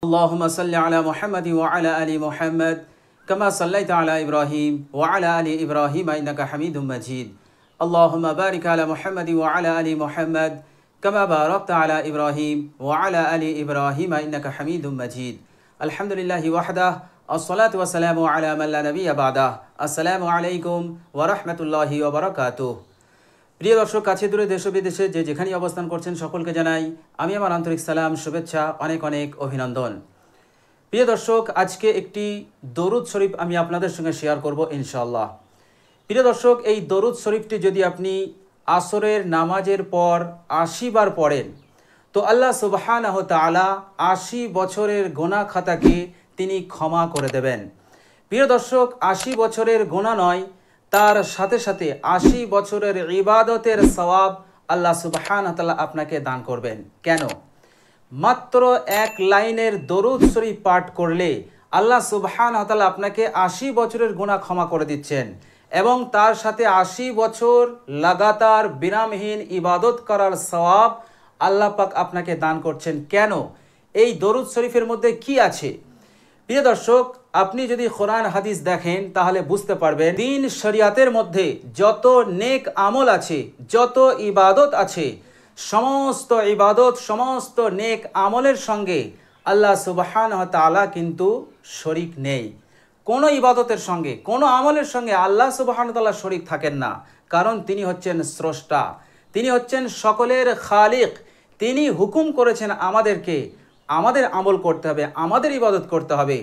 اللهم صل على محمد وعلى آل محمد كما صليت على إبراهيم وعلى آل إبراهيم إنك حميد مجيد اللهم بارك على محمد وعلى آل محمد كما باركت على إبراهيم وعلى آل إبراهيم إنك حميد مجيد الحمد لله وحده الصلاة والسلام على من لا نبي بعده السلام عليكم ورحمة الله وبركاته প্রিয় দর্শক, কাছে দূরে দেশ ও বিদেশে যে যেখানেই অবস্থান করছেন সকলকে জানাই আমি আমার আন্তরিক সালাম, শুভেচ্ছা, অনেক অনেক অভিনন্দন। প্রিয় দর্শক, আজকে একটি দরুদ শরীফ আমি আপনাদের সঙ্গে শেয়ার করব ইনশাআল্লাহ। প্রিয় দর্শক, এই দরুদ শরীফটি যদি আপনি আসরের নামাজের পর ৮০ বার পড়েন তো আল্লাহ সুবহানাহু ওয়া তাআলা ৮০ বছরের গুনাহ খাতাকে তিনি ক্ষমা করে দেবেন। প্রিয় দর্শক, ৮০ বছরের গুনাহ নয়, তার সাথে সাথে ৮০ বছরের ইবাদতের সওয়াব আল্লাহ সুবহানাহু ওয়া তাআলা আপনাকে দান করবেন। কেন? মাত্র এক লাইনের দরুদ শরীফ পাঠ করলে আল্লাহ সুবহানাহু ওয়া তাআলা আপনাকে ৮০ বছরের গুনাহ ক্ষমা করে দিচ্ছেন এবং তার সাথে ৮০ বছর লাগাতার বিরামহীন ইবাদত করার সওয়াব আল্লাহ পাক আপনাকে দান করছেন। কেন? এই দরুদ শরীফের মধ্যে কি আছে? প্রিয় দর্শক, আপনি যদি কোরআন হাদিস দেখেন তাহলে বুঝতে পারবেন দিন শরিয়াতের মধ্যে যত নেক আমল আছে, যত ইবাদত আছে, সমস্ত ইবাদত, সমস্ত নেক আমলের সঙ্গে আল্লাহ সুবহানাহু ওয়া তাআলা কিন্তু শরীক নেই। কোনো ইবাদতের সঙ্গে, কোনো আমলের সঙ্গে আল্লাহ সুবহানাহু ওয়া তাআলা শরীক থাকেন না, কারণ তিনি হচ্ছেন স্রষ্টা, তিনি হচ্ছেন সকলের খালিক। তিনি হুকুম করেছেন আমাদেরকে আমাদের আমল করতে হবে, আমাদের ইবাদত করতে হবে।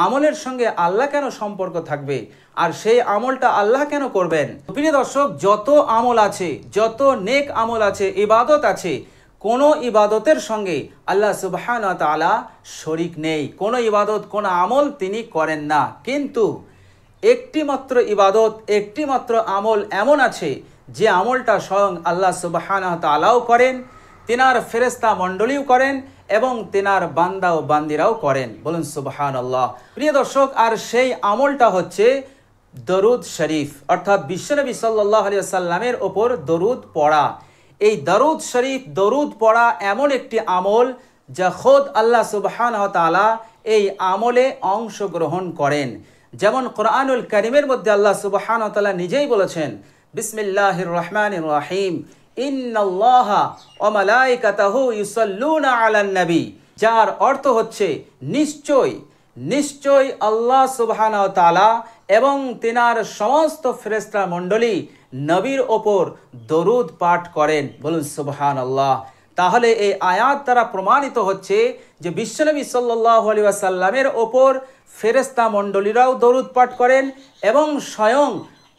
আমলের সঙ্গে আল্লাহ কেন সম্পর্ক থাকবে আর সেই আমলটা আল্লাহ কেন করবেন? প্রিয় দর্শক, যত আমল আছে, যত নেক আমল আছে, ইবাদত আছে, কোনো ইবাদতের সঙ্গে আল্লাহ সুবহানাহু ওয়া তাআলা শরীক নেই। কোনো ইবাদত, কোনো আমল তিনি করেন না। কিন্তু একটি মাত্র ইবাদত, একটি মাত্র আমল এমন আছে যে আমলটা স্বয়ং আল্লাহ সুবহানাহু ওয়া তাআলাও করেন, তিনার ফেরেশতা মণ্ডলীও করেন এবং তিনার বান্দা ও বান্দিরাও করেন। বলুন সুবহানাল্লাহ। প্রিয় দর্শক, আর সেই আমলটা হচ্ছে দরুদ শরীফ, অর্থাৎ বিশ্বনবী সাল্লাল্লাহু আলাইহি ওয়াসাল্লামের ওপর দরুদ পড়া। এই দরুদ শরীফ, দরুদ পড়া এমন একটি আমল যা খোদ আল্লাহ সুবহানাহু ওয়া তাআলা এই আমলে অংশগ্রহণ করেন। যেমন কোরআনুল কারীমের মধ্যে আল্লাহ সুবহানাহু ওয়া তাআলা নিজেই বলেছেন, বিসমিল্লাহির রহমানির রহিম, ইন্নাল্লাহা ওয়া মালাইকাতাহু ইউসাল্লুনা আলান নবী, যার অর্থ হচ্ছে নিশ্চয়, নিশ্চয় আল্লাহ সুবহানাহু ওয়া তাআলা এবং তিনার সমস্ত ফেরেশতা মণ্ডলী নবীর ওপর দরুদ পাঠ করেন। বলুন সুবহানাল্লাহ। তাহলে এই আয়াত দ্বারা প্রমাণিত হচ্ছে যে বিশ্বনবী সাল্লাল্লাহু আলাইহি ওয়াসাল্লামের ওপর ফেরেশতা মণ্ডলীরাও দরুদ পাঠ করেন এবং স্বয়ং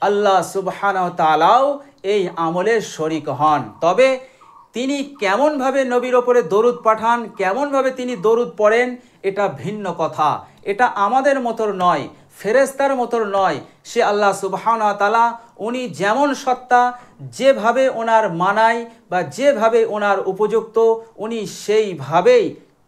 আল্লাহ সুবহানাহু ওয়া তাআলাও এই আমলের শরীক হন। তবে তিনি কেমনভাবে নবীর ওপরে দরুদ পাঠান, কেমনভাবে তিনি দরুদ পড়েন, এটা ভিন্ন কথা। এটা আমাদের মতো নয়, ফেরেশতার মতো নয়। সে আল্লাহ সুবহানাহু ওয়া তাআলা, উনি যেমন সত্তা, যেভাবে ওনার মানায় বা যেভাবে ওনার উপযুক্ত, উনি সেইভাবেই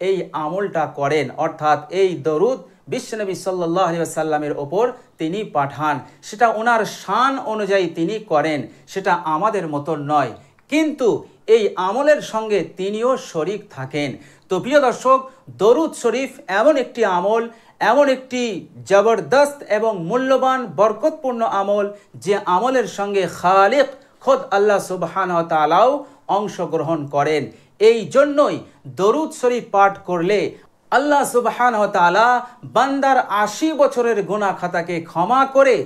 এই আমলটা করেন। অর্থাৎ এই দরুদ বিশ্বনবী সাল্লাল্লাহু আলাইহি ওয়াসাল্লামের ওপর তিনি পাঠান, সেটা ওনার শান অনুযায়ী তিনি করেন, সেটা আমাদের মতো নয়। কিন্তু এই আমলের সঙ্গে তিনিও শরীক থাকেন। তো প্রিয় দর্শক, দরুদ শরীফ এমন একটি আমল, এমন একটি জবরদস্ত এবং মূল্যবান বরকতপূর্ণ আমল যে আমলের সঙ্গে খালিক খোদ আল্লাহ সুবহানাহু ওয়া তাআলাও অংশগ্রহণ করেন। এই জন্যই দরুদ শরীফ পাঠ করলে আল্লাহ সুবহানাহু ওয়া তাআলা বান্দার ৮০ বছরের গুনাহ খাতাকে ক্ষমা করে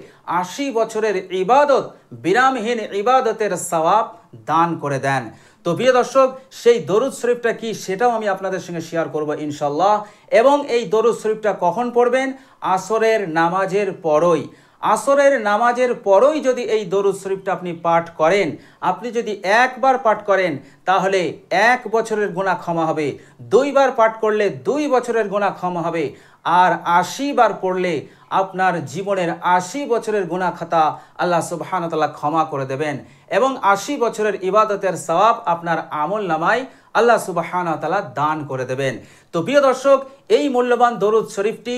৮০ বছরের ইবাদত, বিরামহীন ইবাদতের সওয়াব দান করে দেন। তো প্রিয় দর্শক, সেই দরুদ শরীফটা কি সেটাও আমি আপনাদের সঙ্গে শেয়ার করব ইনশাআল্লাহ। এবং এই দরুদ শরীফটা কখন পড়বেন? আসরের নামাজের পরই। আসরের নামাজের পরই যদি এই দরুদ শরীফটা আপনি পাঠ করেন, আপনি যদি একবার পাঠ করেন তাহলে ১ বছরের গুনাহ ক্ষমা হবে, ২ বার পাঠ করলে ২ বছরের গুনাহ ক্ষমা হবে, আর ৮০ বার পড়লে আপনার জীবনের ৮০ বছরের গুনাহ খাতা আল্লাহ সুবহানাহু ওয়া তাআলা ক্ষমা করে দেবেন এবং ৮০ বছরের ইবাদতের সওয়াব আপনার আমল নামায় আল্লাহ সুবহানাহু ওয়া তাআলা দান করে দেবেন। তো প্রিয় দর্শক, এই মূল্যবান দরুদ শরীফটি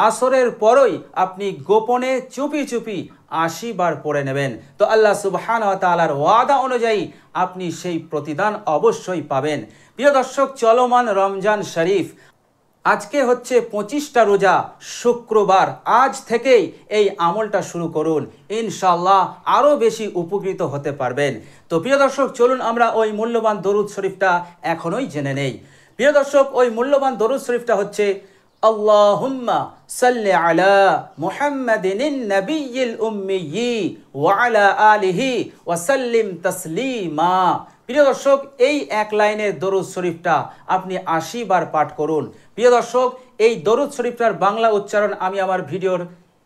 আসরের পরই আপনি গোপনে চুপি চুপি ৮০ বার পড়ে নেবেন। তো আল্লাহ সুবহানাহু ওয়া তাআলার ওয়াদা অনুযায়ী আপনি সেই প্রতিদান অবশ্যই পাবেন। প্রিয় দর্শক, চলমান রমজান শরীফ আজকে হচ্ছে 25টা রোজা, শুক্রবার। আজ থেকেই এই আমলটা শুরু করুন, ইনশাআল্লাহ আরও বেশি উপকৃত হতে পারবেন। তো প্রিয় দর্শক, চলুন আমরা ওই মূল্যবান দরুদ শরীফটা এখনই জেনে নেই। প্রিয় দর্শক, ওই মূল্যবান দরুদ শরীফটা হচ্ছে আল্লাহুম্মা সাল্লি আলা মুহাম্মাদিন নবিয়্যিল উম্মিয়্যি ওয়া আলা আলিহি ওয়া সাল্লিম তাসলিমা। প্রিয় দর্শক, এই এক লাইনের দরুদ শরীফটা আপনি 80 বার পাঠ করুন। প্রিয় দর্শক, এই দরুদ শরীফটার বাংলা উচ্চারণ আমি আমার ভিডিওর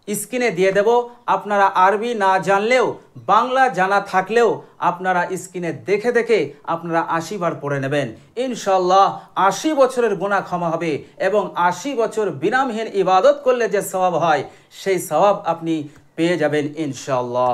স্ক্রিনে দিয়ে দেব। আপনারা আরবি না জানলেও, বাংলা জানা থাকলেও আপনারা স্ক্রিনে দেখে দেখে আপনারা 80 বার পড়ে নেবেন। ইনশাআল্লাহ 80 বছরের গুনাহ ক্ষমা হবে এবং 80 বছর বিরামহীন ইবাদত করলে যে সওয়াব হয়, সেই সওয়াব আপনি পেয়ে যাবেন ইনশাআল্লাহ।